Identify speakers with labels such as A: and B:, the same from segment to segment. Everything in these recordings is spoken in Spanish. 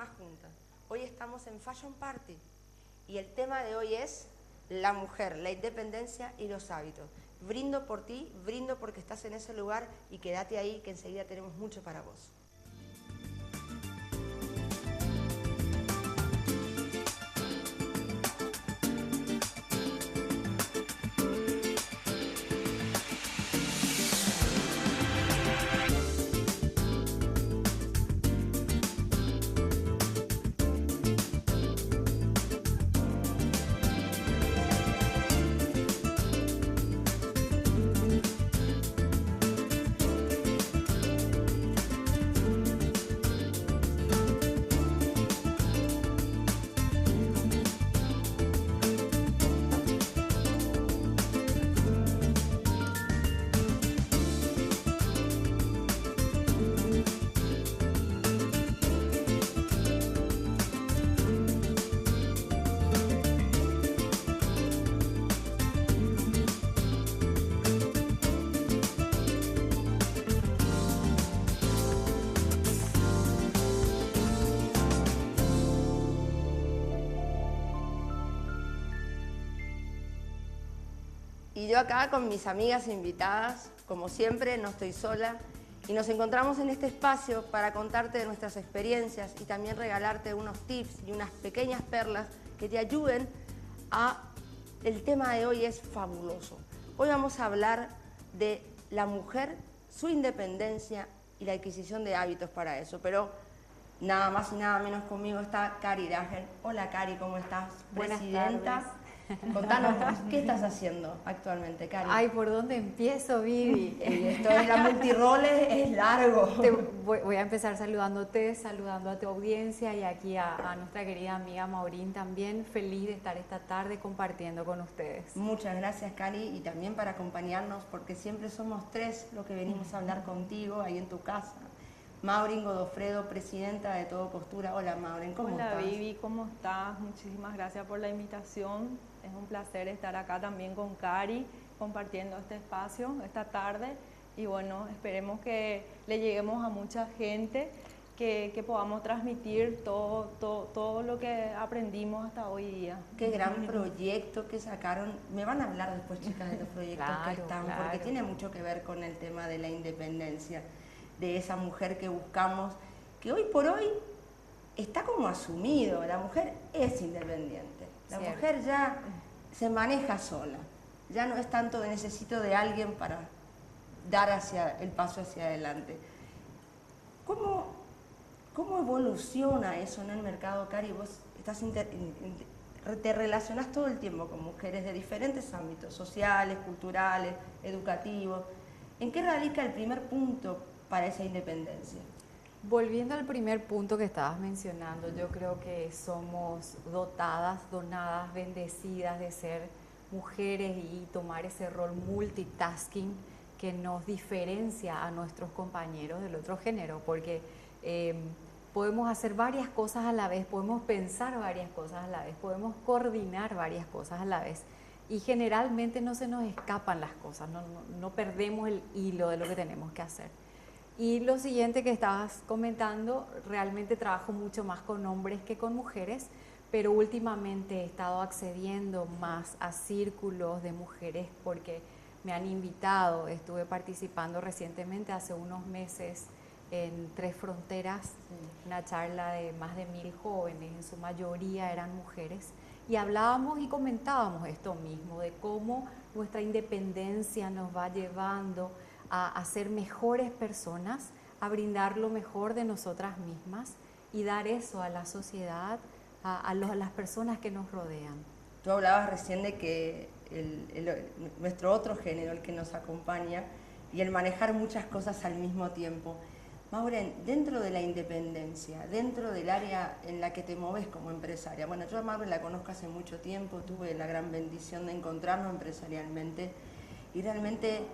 A: más juntas. Hoy estamos en Fashion Party y el tema de hoy es la mujer, la independencia y los hábitos. Brindo por ti, brindo porque estás en ese lugar y quédate ahí que enseguida tenemos mucho para vos. Y yo acá con mis amigas invitadas, como siempre, no estoy sola, y nos encontramos en este espacio para contarte de nuestras experiencias y también regalarte unos tips y unas pequeñas perlas que te ayuden a... El tema de hoy es fabuloso. Hoy vamos a hablar de la mujer, su independencia y la adquisición de hábitos para eso, pero nada más y nada menos conmigo está Cari Dager. Hola Cari, ¿cómo estás?
B: Buenas
A: Presidenta.
B: tardes.
A: Contanos, ¿qué estás haciendo actualmente, Cari?
B: Ay, ¿por dónde empiezo, Vivi?
A: Esto de la multiroles es largo.
B: Voy a empezar saludándote, saludando a tu audiencia y aquí a nuestra querida amiga Maurín también. Feliz de estar esta tarde compartiendo con ustedes.
A: Muchas gracias, Cari, y también para acompañarnos, porque siempre somos tres los que venimos a hablar contigo ahí en tu casa. Maurín Godofredo, presidenta de Todo Costura. Hola, Maurín, ¿cómo estás?
C: Hola, Vivi, ¿cómo estás? Muchísimas gracias por la invitación. Es un placer estar acá también con Cari, compartiendo este espacio esta tarde. Y bueno, esperemos que le lleguemos a mucha gente, que podamos transmitir todo lo que aprendimos hasta hoy día.
A: Qué gran proyecto que sacaron. Me van a hablar después, chicas, de los proyectos que están, porque tiene mucho que ver con el tema de la independencia, de esa mujer que buscamos, que hoy por hoy está como asumido, la mujer es independiente, la mujer ya se maneja sola, ya no es tanto de necesito de alguien para dar el paso hacia adelante. ¿Cómo evoluciona eso en el mercado, Cari? Vos te relacionás todo el tiempo con mujeres de diferentes ámbitos, sociales, culturales, educativos. ¿En qué radica el primer punto para esa independencia?
B: Volviendo al primer punto que estabas mencionando, yo creo que somos dotadas, donadas, bendecidas de ser mujeres y tomar ese rol multitasking que nos diferencia a nuestros compañeros del otro género, porque podemos hacer varias cosas a la vez, podemos pensar varias cosas a la vez, podemos coordinar varias cosas a la vez. Y generalmente no se nos escapan las cosas, no perdemos el hilo de lo que tenemos que hacer. Y lo siguiente que estabas comentando, realmente trabajo mucho más con hombres que con mujeres, pero últimamente he estado accediendo más a círculos de mujeres porque me han invitado. Estuve participando recientemente, hace unos meses, en Tres Fronteras, una charla de más de 1000 jóvenes, en su mayoría eran mujeres, y hablábamos y comentábamos esto mismo, de cómo nuestra independencia nos va llevando a ser mejores personas, a brindar lo mejor de nosotras mismas y dar eso a la sociedad, a las personas que nos rodean.
A: Tú hablabas recién de que nuestro otro género, el que nos acompaña, y el manejar muchas cosas al mismo tiempo. Mauren, dentro de la independencia, dentro del área en la que te moves como empresaria, bueno, yo a Mauren la conozco hace mucho tiempo, tuve la gran bendición de encontrarnos empresarialmente, y realmente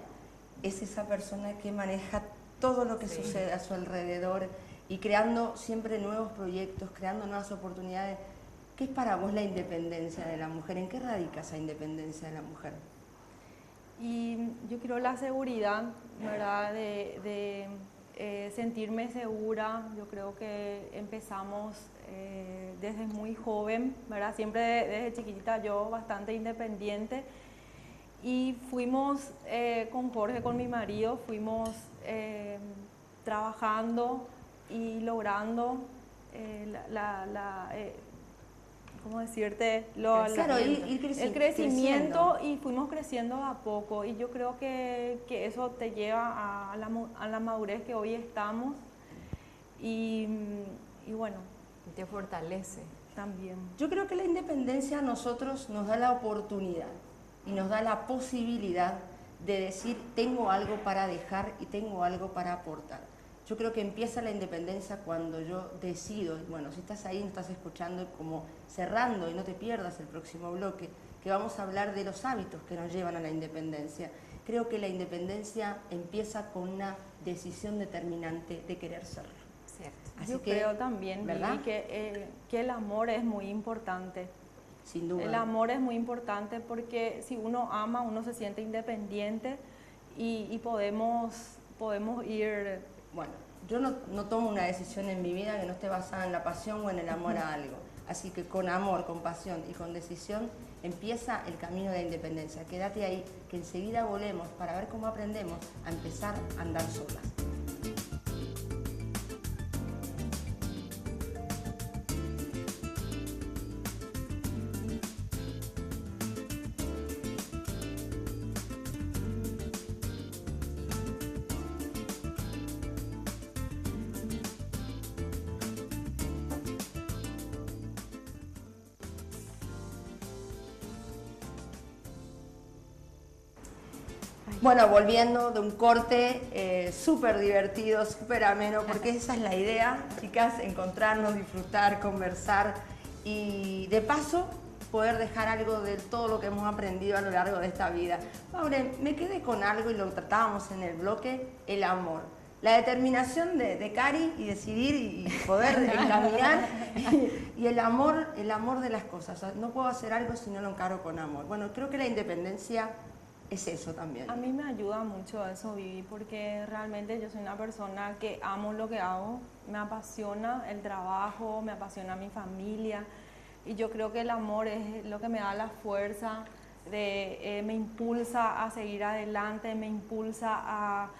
A: es esa persona que maneja todo lo que sucede a su alrededor y creando siempre nuevos proyectos, creando nuevas oportunidades. ¿Qué es para vos la independencia de la mujer? ¿En qué radica esa independencia de la mujer?
C: Y yo creo la seguridad, ¿verdad? De sentirme segura. Yo creo que empezamos desde muy joven, ¿verdad? Siempre desde chiquitita yo bastante independiente. Y fuimos con Jorge, con mi marido, fuimos trabajando y logrando ¿cómo decirte?
A: Claro,
C: el crecimiento, y fuimos creciendo a poco. Y yo creo que eso te lleva a la madurez que hoy estamos. Y bueno.
B: Y te fortalece.
C: También.
A: Yo creo que la independencia a nosotros nos da la oportunidad y nos da la posibilidad de decir, tengo algo para dejar y tengo algo para aportar. Yo creo que empieza la independencia cuando yo decido, y bueno, si estás ahí, no estás escuchando, como cerrando, y no te pierdas el próximo bloque, que vamos a hablar de los hábitos que nos llevan a la independencia. Creo que la independencia empieza con una decisión determinante de querer serlo.
C: Cierto. Así yo creo también, ¿verdad? Que el amor es muy importante.
A: Sin duda.
C: El amor es muy importante porque si uno ama, uno se siente independiente y podemos ir...
A: Bueno, yo no tomo una decisión en mi vida que no esté basada en la pasión o en el amor a algo. Así que con amor, con pasión y con decisión empieza el camino de la independencia. Quédate ahí, que enseguida volvemos para ver cómo aprendemos a empezar a andar solas. Bueno, volviendo de un corte súper divertido, súper ameno, porque esa es la idea, chicas, encontrarnos, disfrutar, conversar y de paso poder dejar algo de todo lo que hemos aprendido a lo largo de esta vida. Maure, me quedé con algo y lo tratábamos en el bloque, el amor. La determinación de Cari y decidir y poder encaminar y el amor de las cosas. O sea, no puedo hacer algo si no lo encaro con amor. Bueno, creo que la independencia es eso también.
C: A mí me ayuda mucho eso, Vivi, porque realmente yo soy una persona que amo lo que hago, me apasiona el trabajo, me apasiona mi familia y yo creo que el amor es lo que me da la fuerza, me impulsa a seguir adelante, me impulsa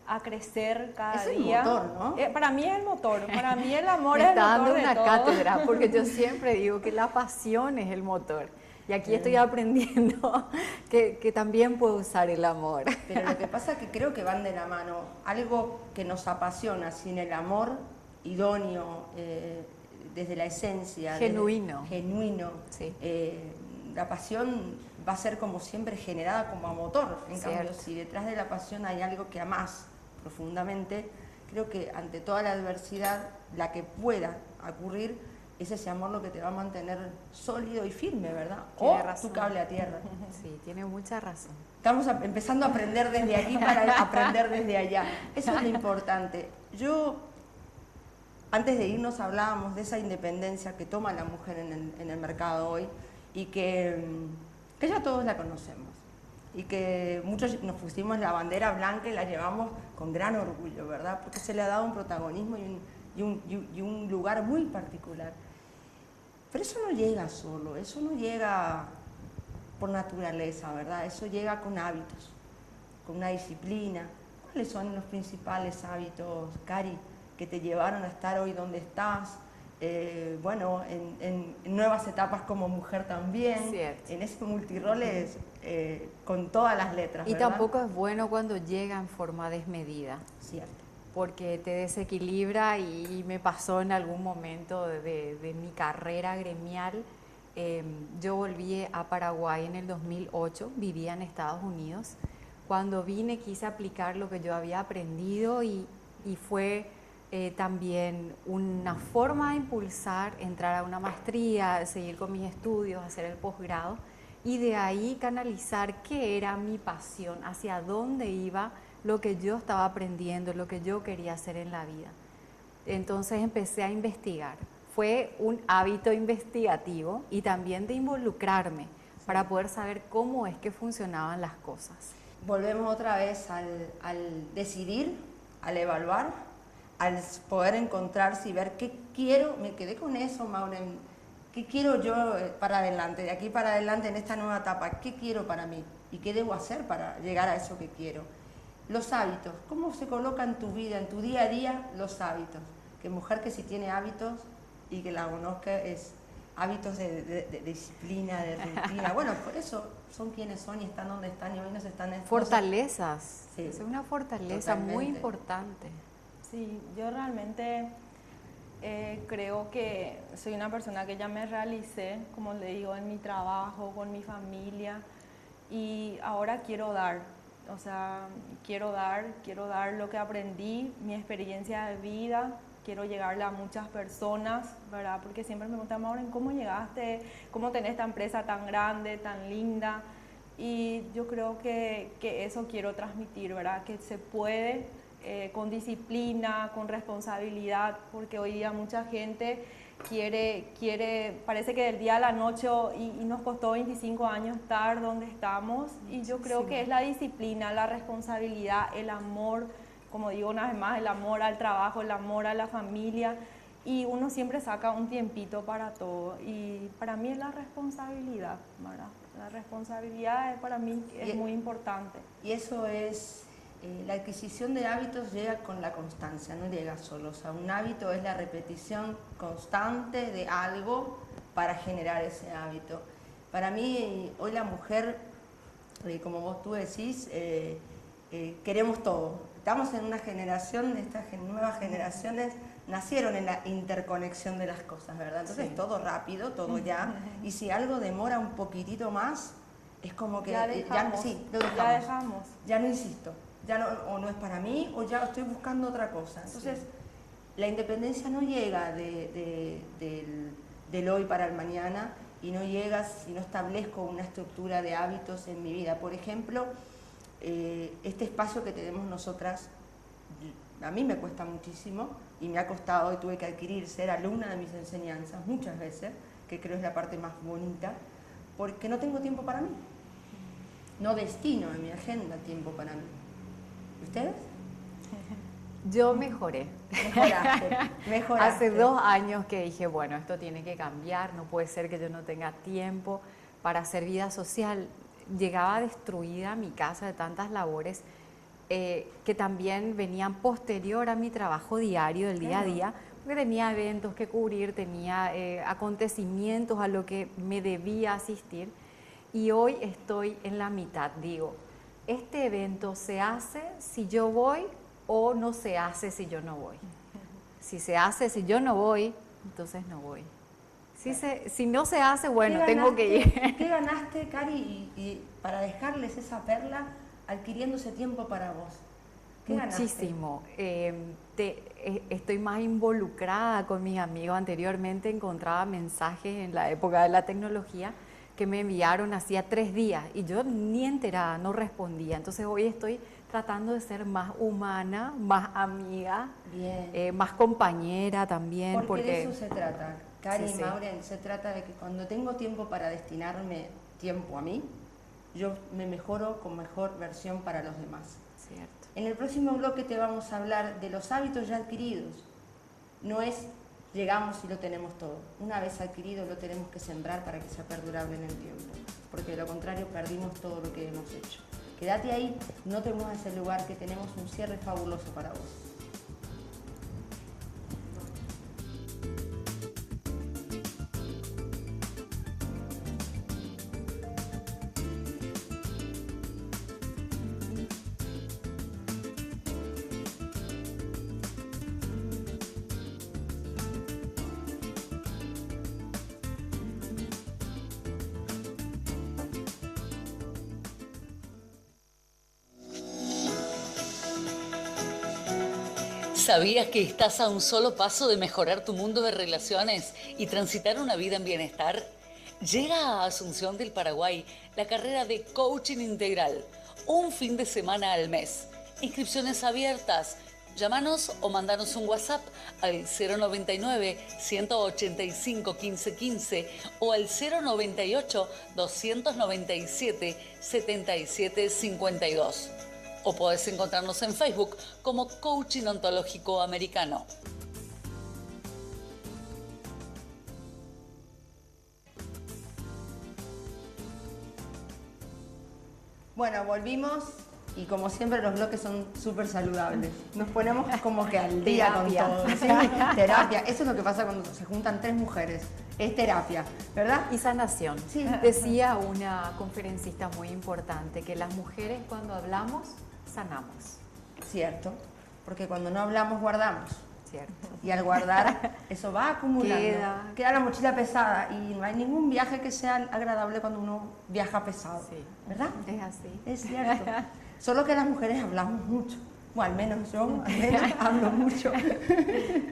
C: a crecer cada día.
A: Es el motor, ¿no?
C: Para mí es el motor, para mí el amor es el motor.
B: Me está dando una
C: todo.
B: cátedra, porque yo siempre digo que la pasión es el motor. Y aquí estoy aprendiendo que también puedo usar el amor.
A: Pero lo que pasa es que creo que van de la mano. Algo que nos apasiona sin el amor idóneo, desde la esencia.
B: Genuino.
A: Genuino.
B: Sí.
A: La pasión va a ser como siempre generada como a motor. En cambio, si detrás de la pasión hay algo que amás profundamente, creo que ante toda la adversidad, la que pueda ocurrir, es ese amor lo que te va a mantener sólido y firme, ¿verdad?
B: Tiene
A: o
B: razón.
A: tu cable a tierra.
B: Sí, tiene mucha razón.
A: Estamos empezando a aprender desde aquí para aprender desde allá. Eso es lo importante. Antes de irnos hablábamos de esa independencia que toma la mujer en el mercado hoy y que ya todos la conocemos. Y que muchos nos pusimos la bandera blanca y la llevamos con gran orgullo, ¿verdad? Porque se le ha dado un protagonismo y un lugar muy particular. Pero eso no llega solo, eso no llega por naturaleza, ¿verdad? Eso llega con hábitos, con una disciplina. ¿Cuáles son los principales hábitos, Cari, que te llevaron a estar hoy donde estás? Bueno, en nuevas etapas como mujer también,
B: Cierto.
A: en ese multiroles con todas las letras,
B: Y
A: ¿verdad?
B: tampoco es bueno cuando llega en forma desmedida.
A: Cierto.
B: Porque te desequilibra y me pasó en algún momento de mi carrera gremial. Yo volví a Paraguay en el 2008, vivía en Estados Unidos. Cuando vine quise aplicar lo que yo había aprendido y fue también una forma de impulsar, entrar a una maestría, seguir con mis estudios, hacer el posgrado y de ahí canalizar qué era mi pasión, hacia dónde iba lo que yo estaba aprendiendo, lo que yo quería hacer en la vida. Entonces empecé a investigar. Fue un hábito investigativo y también de involucrarme para poder saber cómo es que funcionaban las cosas.
A: Volvemos otra vez al decidir, al evaluar al poder encontrarse y ver qué quiero, me quedé con eso, Maureen, qué quiero yo para adelante, de aquí para adelante en esta nueva etapa, qué quiero para mí y qué debo hacer para llegar a eso que quiero. Los hábitos, ¿cómo se coloca en tu vida, en tu día a día, los hábitos? Que mujer que si tiene hábitos y que la conozca es hábitos de disciplina, de rutina. Bueno, por eso son quienes son y están donde están y hoy nos están...
B: Fortalezas.
A: Sí,
B: es una fortaleza
A: totalmente.
B: muy importante.
C: Sí, yo realmente creo que soy una persona que ya me realicé, como le digo, en mi trabajo, con mi familia, y ahora quiero dar. O sea, quiero dar lo que aprendí, mi experiencia de vida, quiero llegarle a muchas personas, ¿verdad? Porque siempre me preguntan, Maureen, ¿cómo llegaste? ¿Cómo tenés esta empresa tan grande, tan linda? Y yo creo que eso quiero transmitir, ¿verdad? Que se puede, con disciplina, con responsabilidad, porque hoy día mucha gente quiere, parece que del día a la noche y nos costó 25 años estar donde estamos, y yo creo que es la disciplina, la responsabilidad, el amor, como digo una vez más, el amor al trabajo, el amor a la familia, y uno siempre saca un tiempito para todo, y para mí es la responsabilidad, ¿verdad? La responsabilidad para mí es muy importante.
A: Y eso es... la adquisición de hábitos llega con la constancia, no llega solo. O sea, un hábito es la repetición constante de algo para generar ese hábito. Para mí, hoy la mujer, como vos tú decís, queremos todo. Estamos en una generación, estas nuevas generaciones nacieron en la interconexión de las cosas, ¿verdad? Entonces sí, todo rápido, todo ya. Y si algo demora un poquitito más, es como que
C: ya dejamos,
A: sí, lo dejamos.
C: Ya dejamos.
A: Ya no insisto. Ya no, o no es para mí, o ya estoy buscando otra cosa. Entonces, sí, la independencia no llega del hoy para el mañana, y no llega si no establezco una estructura de hábitos en mi vida. Por ejemplo, este espacio que tenemos nosotras, a mí me cuesta muchísimo, y me ha costado, y tuve que adquirir, ser alumna de mis enseñanzas muchas veces, que creo es la parte más bonita, porque no tengo tiempo para mí. No destino en mi agenda tiempo para mí. ¿Ustedes?
B: Yo mejoré.
A: Mejoraste.
B: Hace 2 años que dije, bueno, esto tiene que cambiar, no puede ser que yo no tenga tiempo para hacer vida social. Llegaba destruida a mi casa de tantas labores que también venían posterior a mi trabajo diario, del día a día, porque tenía eventos que cubrir, tenía acontecimientos a los que me debía asistir, y hoy estoy en la mitad, digo, ¿este evento se hace si yo voy o no se hace si yo no voy? Si se hace si yo no voy, entonces no voy. Si no se hace, bueno, tengo que ir.
A: ¿Qué ganaste, Cari, y para dejarles esa perla, adquiriendo ese tiempo para vos? ¿Qué
B: Muchísimo. Estoy más involucrada con mis amigos. Anteriormente encontraba mensajes en la época de la tecnología que me enviaron hacía 3 días y yo ni enterada, no respondía. Entonces hoy estoy tratando de ser más humana, más amiga, más compañera también.
A: Porque de eso se trata, Cari y Maureen, se trata de que cuando tengo tiempo para destinarme tiempo a mí, yo me mejoro con mejor versión para los demás.
B: Cierto.
A: En el próximo bloque te vamos a hablar de los hábitos ya adquiridos. No es llegamos y lo tenemos todo. Una vez adquirido lo tenemos que sembrar para que sea perdurable en el tiempo, porque de lo contrario perdimos todo lo que hemos hecho. Quédate ahí, no te muevas ese lugar, que tenemos un cierre fabuloso para vos.
D: ¿Sabías que estás a un solo paso de mejorar tu mundo de relaciones y transitar una vida en bienestar? Llega a Asunción del Paraguay la carrera de Coaching Integral, un fin de semana al mes. Inscripciones abiertas. Llámanos o mandanos un WhatsApp al 099-185-1515 o al 098-297-7752. o podés encontrarnos en Facebook como Coaching Ontológico Americano.
A: Bueno, volvimos y como siempre los bloques son súper saludables. Nos ponemos como que al día con todo. ¿Sí? Terapia. Eso es lo que pasa cuando se juntan 3 mujeres. Es terapia, ¿verdad?
B: Y sanación.
A: Sí.
B: Decía una conferencista muy importante que las mujeres cuando hablamos, sanamos.
A: Cierto, porque cuando no hablamos guardamos.
B: Cierto.
A: Y al guardar, eso va acumulando. Queda la mochila pesada y no hay ningún viaje que sea agradable cuando uno viaja pesado.
B: Sí.
A: ¿Verdad?
B: Es así.
A: Es cierto. Solo que las mujeres hablamos mucho. Bueno, al menos yo, hablo mucho.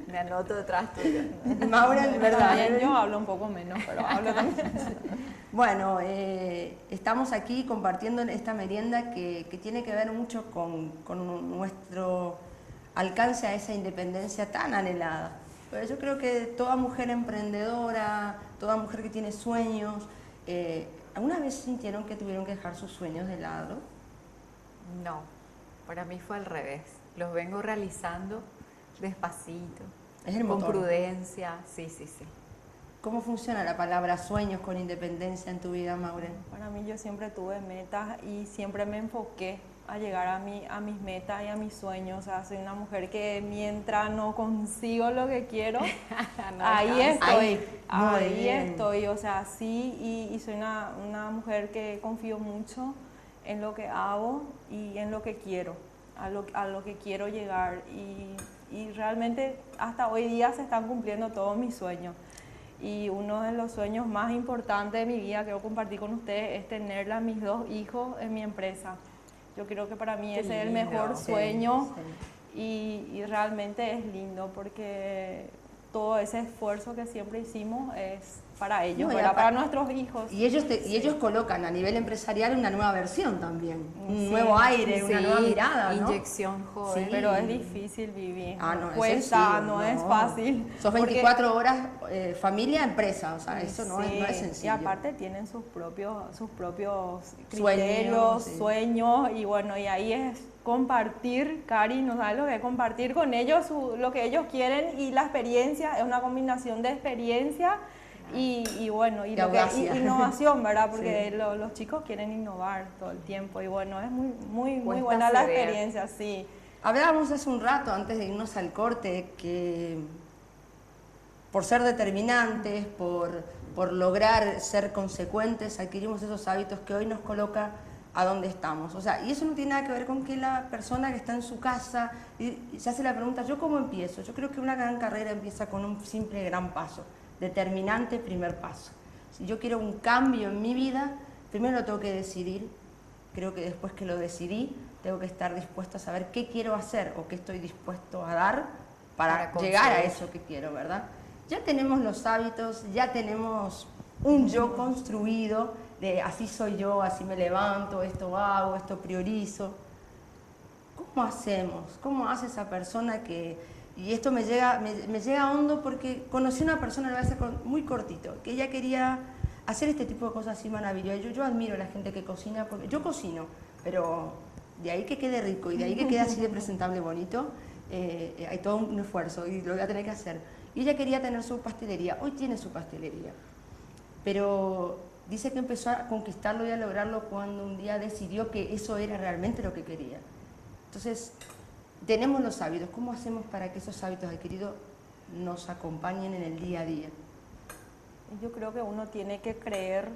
B: Me anoto detrás tuyo.
A: Maura, en verdad.
C: Yo hablo un poco menos, pero hablo también.
A: Bueno, estamos aquí compartiendo esta merienda que tiene que ver mucho con nuestro alcance a esa independencia tan anhelada. Pero yo creo que toda mujer emprendedora, toda mujer que tiene sueños, ¿alguna vez sintieron que tuvieron que dejar sus sueños de lado?
B: No, para mí fue al revés. Los vengo realizando despacito,
A: Es el
B: con
A: motor.
B: prudencia. Sí.
A: ¿Cómo funciona la palabra sueños con independencia en tu vida, Maureen?
C: Para mí yo siempre tuve metas y siempre me enfoqué a llegar a mis metas y a mis sueños. O sea, soy una mujer que mientras no consigo lo que quiero, ahí estoy. Ahí estoy. O sea, sí, y soy una mujer que confío mucho en lo que hago y en lo que quiero, a lo que quiero llegar. Y realmente hasta hoy día se están cumpliendo todos mis sueños. Y uno de los sueños más importantes de mi vida, quiero compartir con ustedes, es tener a mis 2 hijos en mi empresa. Yo creo que para mí ese es el mejor sueño. Y realmente es lindo porque todo ese esfuerzo que siempre hicimos es para ellos, para nuestros hijos.
A: Y ellos colocan a nivel empresarial una nueva versión también, un nuevo aire, una nueva mirada, ¿no?
B: Inyección joven.
A: Sí.
C: Pero es difícil vivir,
A: No,
C: cuesta, no es fácil.
A: Sos 24 horas familia, empresa, o sea, eso no es sencillo.
C: Y aparte tienen sus propios criterios, sueños, y bueno, y ahí es compartir, Cari, no sabes lo que es compartir con ellos lo que ellos quieren, y la experiencia es una combinación de experiencia y bueno, y innovación, ¿verdad? Porque los chicos quieren innovar todo el tiempo, y bueno, es muy buena la experiencia, sí.
A: Hablábamos hace un rato, antes de irnos al corte, que por ser determinantes, por lograr ser consecuentes, adquirimos esos hábitos que hoy nos coloca a donde estamos. O sea, y eso no tiene nada que ver con que la persona que está en su casa y se hace la pregunta, ¿yo cómo empiezo? Yo creo que una gran carrera empieza con un simple gran paso, determinante primer paso. Si yo quiero un cambio en mi vida, primero lo tengo que decidir. Creo que después que lo decidí, tengo que estar dispuesto a saber qué quiero hacer o qué estoy dispuesto a dar para llegar a eso que quiero, ¿verdad? Ya tenemos los hábitos, ya tenemos un yo construido de así soy yo, así me levanto, esto hago, esto priorizo. ¿Cómo hacemos? ¿Cómo hace esa persona que...? Y esto me llega hondo porque conocí a una persona, lo voy a hacer muy cortito, que ella quería hacer este tipo de cosas así maravillosas. Yo admiro a la gente que cocina, porque yo cocino, pero de ahí que quede rico y de ahí que quede así de presentable, bonito, hay todo un esfuerzo y lo voy a tener que hacer. Y ella quería tener su pastelería, hoy tiene su pastelería, pero dice que empezó a conquistarlo y a lograrlo cuando un día decidió que eso era realmente lo que quería. Entonces, tenemos los hábitos. ¿Cómo hacemos para que esos hábitos adquiridos nos acompañen en el día a día?
C: Yo creo que uno tiene que creer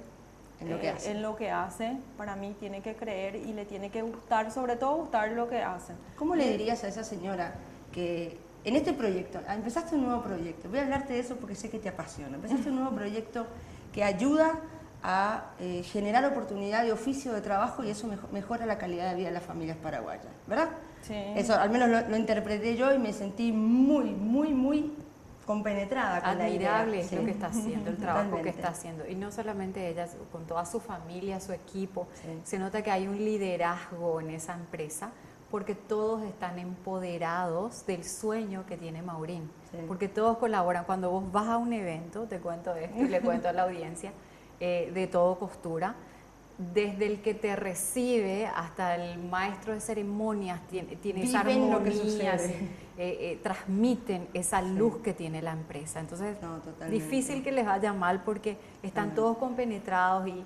A: en lo que hace.
C: Para mí tiene que creer y le tiene que gustar, sobre todo gustar lo que hace.
A: ¿Cómo le dirías a esa señora que en este proyecto, empezaste un nuevo proyecto, voy a hablarte de eso porque sé que te apasiona, empezaste un nuevo proyecto que ayuda a generar oportunidad de oficio, de trabajo, y eso mejora la calidad de vida de las familias paraguayas, ¿verdad?
C: Sí.
A: Eso al menos lo interpreté yo y me sentí muy compenetrada con la idea.
B: Admirable es lo que está haciendo, el trabajo
A: Totalmente.
B: que está haciendo. Y no solamente ella, con toda su familia, su equipo,
A: Sí.
B: se nota que hay un liderazgo en esa empresa, porque todos están empoderados del sueño que tiene Maureen.
A: Sí.
B: Porque todos colaboran. Cuando vos vas a un evento, te cuento esto y le cuento a la audiencia, de Todo Costura, desde el que te recibe hasta el maestro de ceremonias tiene esa
A: Viven lo que
B: armonía,
A: sucede.
B: transmiten esa luz que tiene la empresa. Entonces,
A: No, totalmente.
B: difícil que les vaya mal porque están todos compenetrados y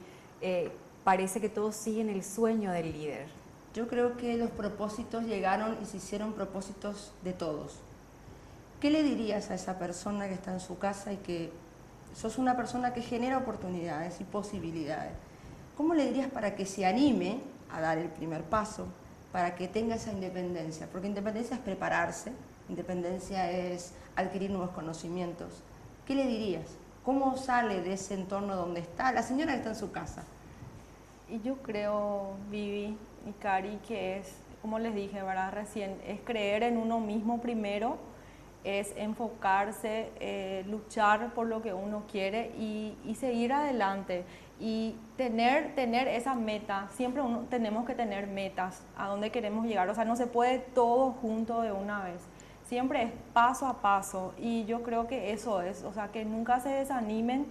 B: parece que todos siguen el sueño del líder.
A: Yo creo que los propósitos llegaron y se hicieron propósitos de todos. ¿Qué le dirías a esa persona que está en su casa y que sos una persona que genera oportunidades y posibilidades? ¿Cómo le dirías para que se anime a dar el primer paso, para que tenga esa independencia? Porque independencia es prepararse, independencia es adquirir nuevos conocimientos. ¿Qué le dirías? ¿Cómo sale de ese entorno donde está la señora que está en su casa?
C: Y yo creo, Vivi y Cari, que es, como les dije, ¿verdad? Recién, es creer en uno mismo primero, es enfocarse, luchar por lo que uno quiere y seguir adelante. Y tener esa meta, siempre tenemos que tener metas a dónde queremos llegar, o sea, no se puede todo junto de una vez, siempre es paso a paso y yo creo que eso es, o sea, que nunca se desanimen,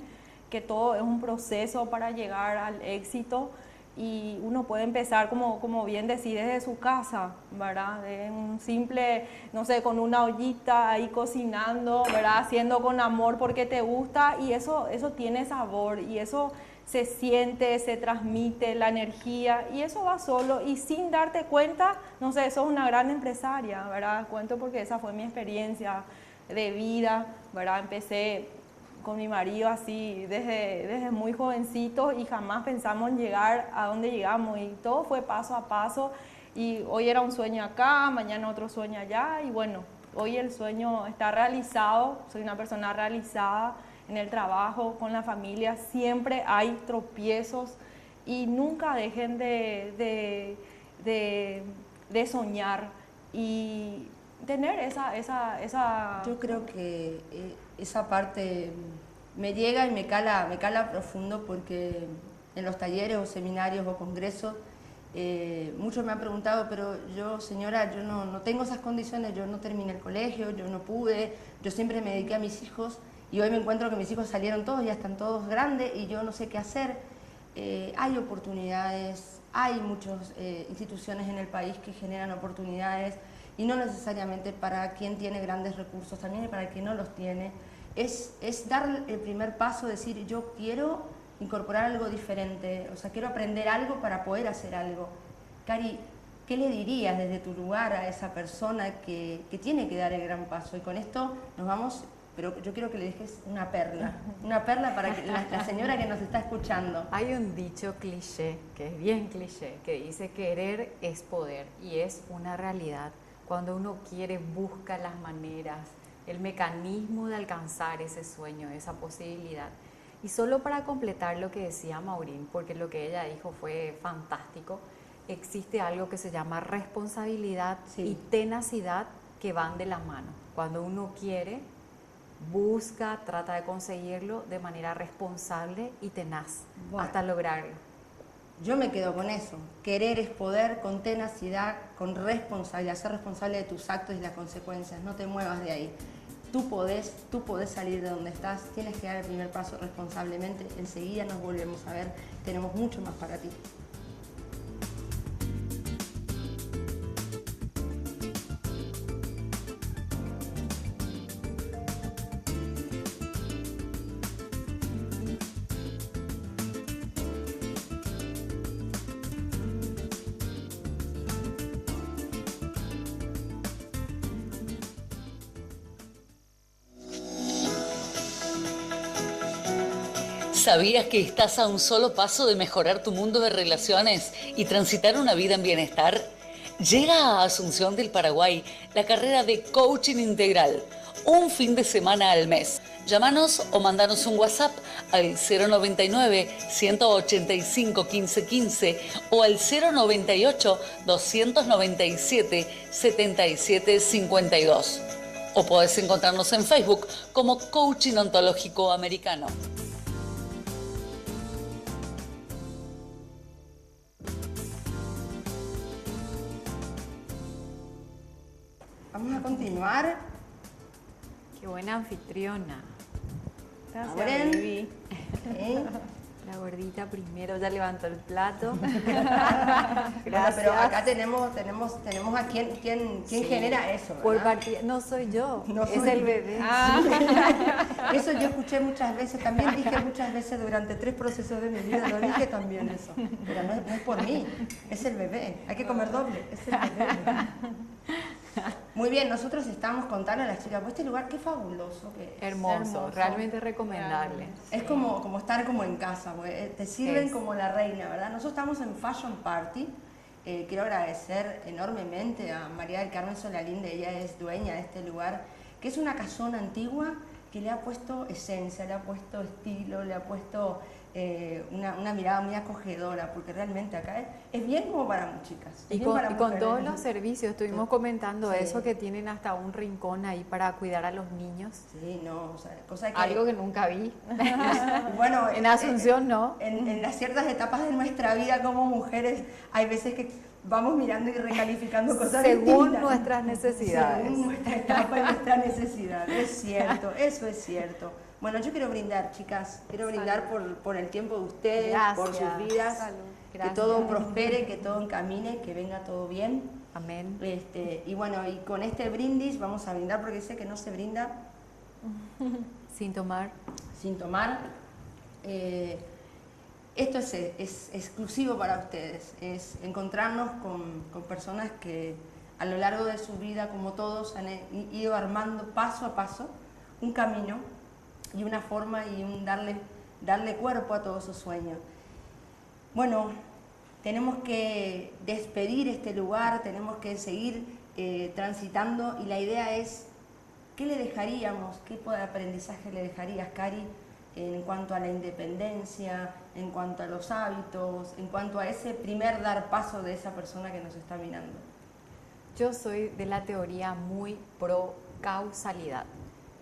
C: que todo es un proceso para llegar al éxito y uno puede empezar, como bien decís, desde su casa, ¿verdad? De un simple, no sé, con una ollita ahí cocinando, ¿verdad? Haciendo con amor porque te gusta y eso tiene sabor y eso se siente, se transmite la energía y eso va solo y sin darte cuenta, no sé, sos una gran empresaria, ¿verdad? Cuento porque esa fue mi experiencia de vida, ¿verdad? Empecé con mi marido así desde muy jovencito y jamás pensamos en llegar a donde llegamos y todo fue paso a paso y hoy era un sueño acá, mañana otro sueño allá y bueno, hoy el sueño está realizado, soy una persona realizada en el trabajo, con la familia, siempre hay tropiezos y nunca dejen de soñar y tener esa...
A: Yo creo que esa parte me llega y me cala profundo porque en los talleres o seminarios o congresos muchos me han preguntado, pero yo, señora, yo no tengo esas condiciones, yo no terminé el colegio, yo no pude, yo siempre me dediqué a mis hijos y hoy me encuentro que mis hijos salieron todos, ya están todos grandes y yo no sé qué hacer. Hay oportunidades, hay muchas instituciones en el país que generan oportunidades y no necesariamente para quien tiene grandes recursos, también para quien no los tiene. Es dar el primer paso, decir yo quiero incorporar algo diferente, o sea, quiero aprender algo para poder hacer algo. Cari, ¿qué le dirías desde tu lugar a esa persona que tiene que dar el gran paso? Y con esto nos vamos, pero yo quiero que le dejes una perla para que la señora que nos está escuchando.
B: Hay un dicho cliché, que es bien cliché, que dice querer es poder y es una realidad. Cuando uno quiere, busca las maneras, el mecanismo de alcanzar ese sueño, esa posibilidad. Y solo para completar lo que decía Maurín, porque lo que ella dijo fue fantástico, existe algo que se llama responsabilidad y tenacidad que van de la mano. Cuando uno quiere, busca, trata de conseguirlo de manera responsable y tenaz, hasta lograrlo.
A: Yo me quedo con eso, querer es poder, con tenacidad, con responsabilidad, ser responsable de tus actos y las consecuencias, no te muevas de ahí. Tú podés salir de donde estás, tienes que dar el primer paso responsablemente, enseguida nos volvemos a ver, tenemos mucho más para ti.
D: ¿Sabías que estás a un solo paso de mejorar tu mundo de relaciones y transitar una vida en bienestar? Llega a Asunción del Paraguay la carrera de Coaching Integral, un fin de semana al mes. Llámanos o mandanos un WhatsApp al 099-185-1515 o al 098-297-7752. O podés encontrarnos en Facebook como Coaching Ontológico Americano.
A: Vamos a continuar.
B: Qué buena anfitriona.
C: Gracias, Vivi.
B: La gordita primero ya levantó el plato.
A: Bueno,
B: Gracias.
A: pero acá tenemos a quien
B: Sí.
A: genera eso,
B: Por
A: ¿verdad?
B: partida, no soy yo,
A: No
B: es
A: soy
B: el
A: yo.
B: bebé.
A: Eso yo escuché muchas veces, también dije muchas veces durante 3 procesos de mi vida, lo dije también eso. Pero no es por mí, es el bebé, hay que comer doble, es el bebé. Muy bien, nosotros estamos contando a las chicas, pues este lugar qué fabuloso que es.
B: Hermoso, realmente recomendable.
A: Es como estar como en casa, porque te sirven
B: Es.
A: como la reina, ¿verdad? Nosotros estamos en Fashion Party. Quiero agradecer enormemente a María del Carmen Solalinde, ella es dueña de este lugar, que es una casona antigua que le ha puesto esencia, le ha puesto estilo, le ha puesto una mirada muy acogedora, porque realmente acá es bien como para chicas.
B: Y
A: bien para
B: con
A: mujeres.
B: todos los servicios, estuvimos comentando
A: Sí.
B: eso, que tienen hasta un rincón ahí para cuidar a los niños.
A: Sí, no, o sea, cosa que...
B: Algo que nunca vi.
A: Bueno,
B: En Asunción no.
A: En las ciertas etapas de nuestra vida como mujeres, hay veces que vamos mirando y recalificando cosas
B: Según
A: distintas.
B: nuestras necesidades.
A: Según nuestra etapa y nuestra necesidad. Es cierto, eso es cierto. Bueno, yo quiero brindar, chicas, quiero brindar por el tiempo de ustedes, por sus
B: Gracias.
A: vidas,
C: Salud.
A: que
B: Gracias.
A: todo prospere, que todo encamine, que venga todo bien.
B: Amén.
A: Y bueno, y con este brindis vamos a brindar porque sé que no se brinda
B: Sin tomar.
A: sin tomar. Esto es exclusivo para ustedes, es encontrarnos con personas que a lo largo de su vida, como todos, han ido armando paso a paso un camino y una forma y darle cuerpo a todos sus sueños. Bueno, tenemos que despedir este lugar, tenemos que seguir transitando y la idea es, ¿qué le dejaríamos? ¿Qué tipo de aprendizaje le dejarías, Cari, en cuanto a la independencia, en cuanto a los hábitos, en cuanto a ese primer dar paso de esa persona que nos está mirando?
B: Yo soy de la teoría muy pro causalidad,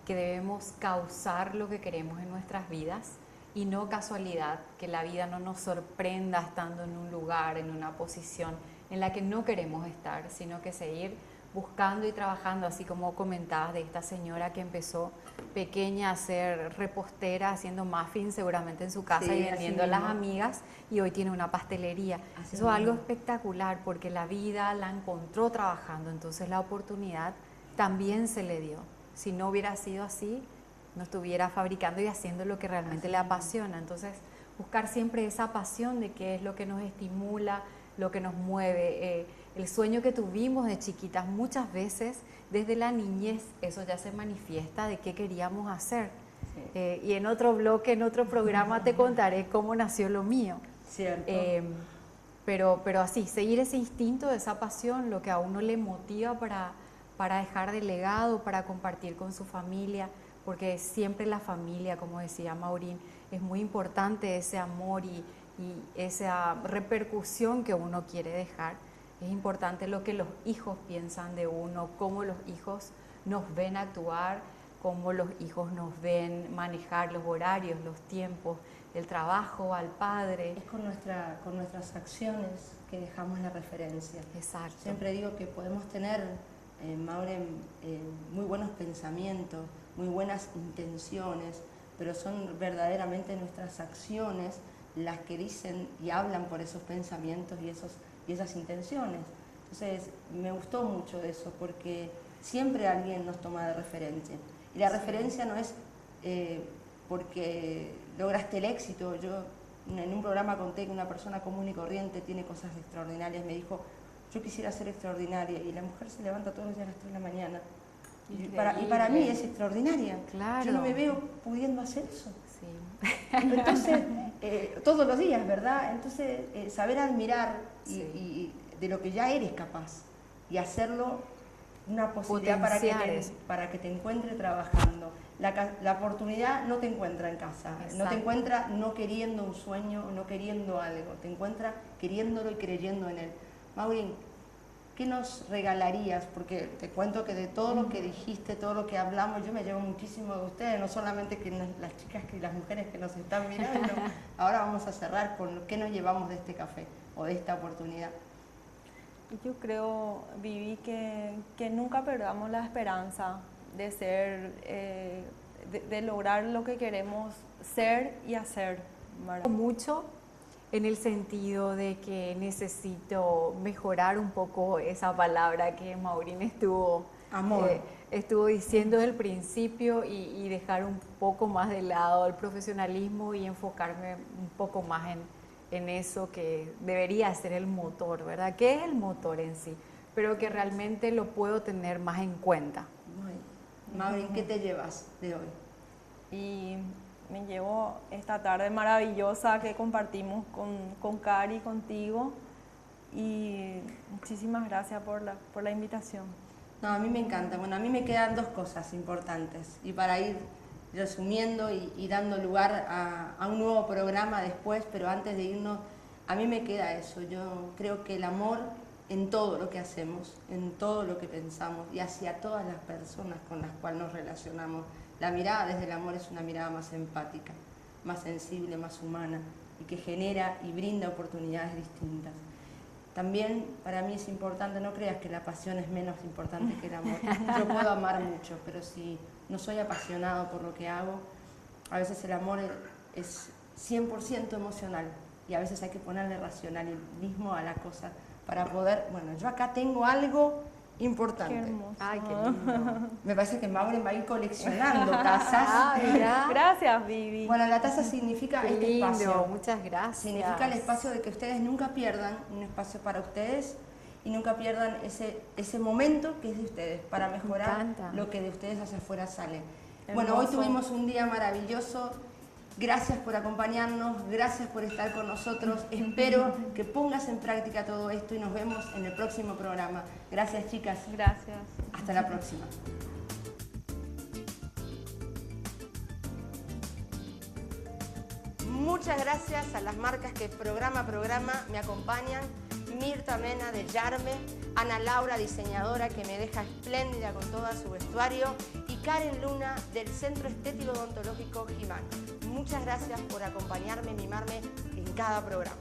B: que debemos causar lo que queremos en nuestras vidas y no casualidad, que la vida no nos sorprenda estando en un lugar, en una posición en la que no queremos estar, sino que seguir buscando y trabajando, así como comentabas de esta señora que empezó pequeña a ser repostera, haciendo muffins seguramente en su casa
A: Sí,
B: y
A: así
B: vendiendo a las
A: mismo.
B: amigas, y hoy tiene una pastelería.
A: Así
B: Eso es algo
A: mismo.
B: espectacular porque la vida la encontró trabajando, entonces la oportunidad también se le dio. Si no hubiera sido así, no estuviera fabricando y haciendo lo que realmente le apasiona. Entonces, buscar siempre esa pasión de qué es lo que nos estimula, lo que nos mueve. El sueño que tuvimos de chiquitas, muchas veces desde la niñez, eso ya se manifiesta de qué queríamos hacer.
A: Sí.
B: Y en otro bloque, en otro programa te contaré cómo nació lo mío.
A: Cierto.
B: Pero así, seguir ese instinto, esa pasión, lo que a uno le motiva para dejar de legado, para compartir con su familia, porque siempre la familia, como decía Maurín, es muy importante ese amor y esa repercusión que uno quiere dejar. Es importante lo que los hijos piensan de uno, cómo los hijos nos ven actuar, cómo los hijos nos ven manejar los horarios, los tiempos, el trabajo, al padre.
A: Es con nuestras acciones que dejamos la referencia.
B: Exacto.
A: Siempre digo que podemos tener, Maureen, muy buenos pensamientos, muy buenas intenciones, pero son verdaderamente nuestras acciones las que dicen y hablan por esos pensamientos y esas intenciones. Entonces, me gustó mucho eso, porque siempre alguien nos toma de referencia. Y la referencia no es porque lograste el éxito. Yo en un programa conté que una persona común y corriente tiene cosas extraordinarias. Me dijo, yo quisiera ser extraordinaria. Y la mujer se levanta todos los días a las 3 de la mañana. Y para mí es extraordinaria.
B: Claro.
A: Yo no me veo pudiendo hacer eso.
B: Sí.
A: Entonces, todos los días, ¿verdad? Entonces, saber admirar y de lo que ya eres capaz y hacerlo una posibilidad para que te encuentre trabajando. La oportunidad no te encuentra en casa,
B: Exacto.
A: no te encuentra no queriendo un sueño, no queriendo algo, te encuentra queriéndolo y creyendo en él. Maureen, ¿qué nos regalarías? Porque te cuento que de todo lo que dijiste, todo lo que hablamos, yo me llevo muchísimo de ustedes, no solamente que las chicas y las mujeres que nos están mirando. Ahora vamos a cerrar con qué nos llevamos de este café o de esta oportunidad.
C: Yo creo, Vivi, que nunca perdamos la esperanza de ser, de lograr lo que queremos ser y hacer. ¿verdad?
B: Mucho en el sentido de que necesito mejorar un poco esa palabra que Maureen estuvo diciendo desde el principio y dejar un poco más de lado el profesionalismo y enfocarme un poco más en eso que debería ser el motor, ¿verdad? ¿Qué es el motor en sí? Pero que realmente lo puedo tener más en cuenta.
A: Maureen, ¿qué te llevas de hoy?
C: Y me llevo esta tarde maravillosa que compartimos con Cari, contigo, y muchísimas gracias por la invitación.
A: No, a mí me encanta. Bueno, a mí me quedan dos cosas importantes y para ir resumiendo y dando lugar a un nuevo programa después, pero antes de irnos, a mí me queda eso. Yo creo que el amor en todo lo que hacemos, en todo lo que pensamos y hacia todas las personas con las cuales nos relacionamos, la mirada desde el amor es una mirada más empática, más sensible, más humana y que genera y brinda oportunidades distintas. También para mí es importante, no creas que la pasión es menos importante que el amor. Yo puedo amar mucho, pero si no soy apasionado por lo que hago, a veces el amor es 100% emocional y a veces hay que ponerle racionalismo a la cosa para poder, bueno, yo acá tengo algo importante.
C: Qué hermoso.
B: Ay, qué lindo.
A: Me parece que Maureen va a ir coleccionando tazas.
B: Ah, mira.
C: Gracias, Vivi.
A: Bueno, la taza significa
B: Qué
A: este
B: lindo,
A: espacio.
B: muchas gracias.
A: Significa el espacio de que ustedes nunca pierdan un espacio para ustedes y nunca pierdan ese momento que es de ustedes para mejorar
B: encanta.
A: lo que de ustedes hacia afuera sale.
C: Hermoso.
A: Bueno, hoy tuvimos un día maravilloso. Gracias por acompañarnos, gracias por estar con nosotros. Espero que pongas en práctica todo esto y nos vemos en el próximo programa. Gracias, chicas.
C: Gracias.
A: Hasta la próxima. Muchas gracias a las marcas que programa a programa me acompañan. Mirta Mena de Yarme, Ana Laura, diseñadora que me deja espléndida con todo su vestuario, y Karen Luna del Centro Estético Odontológico Jimán. Muchas gracias por acompañarme, mimarme en cada programa.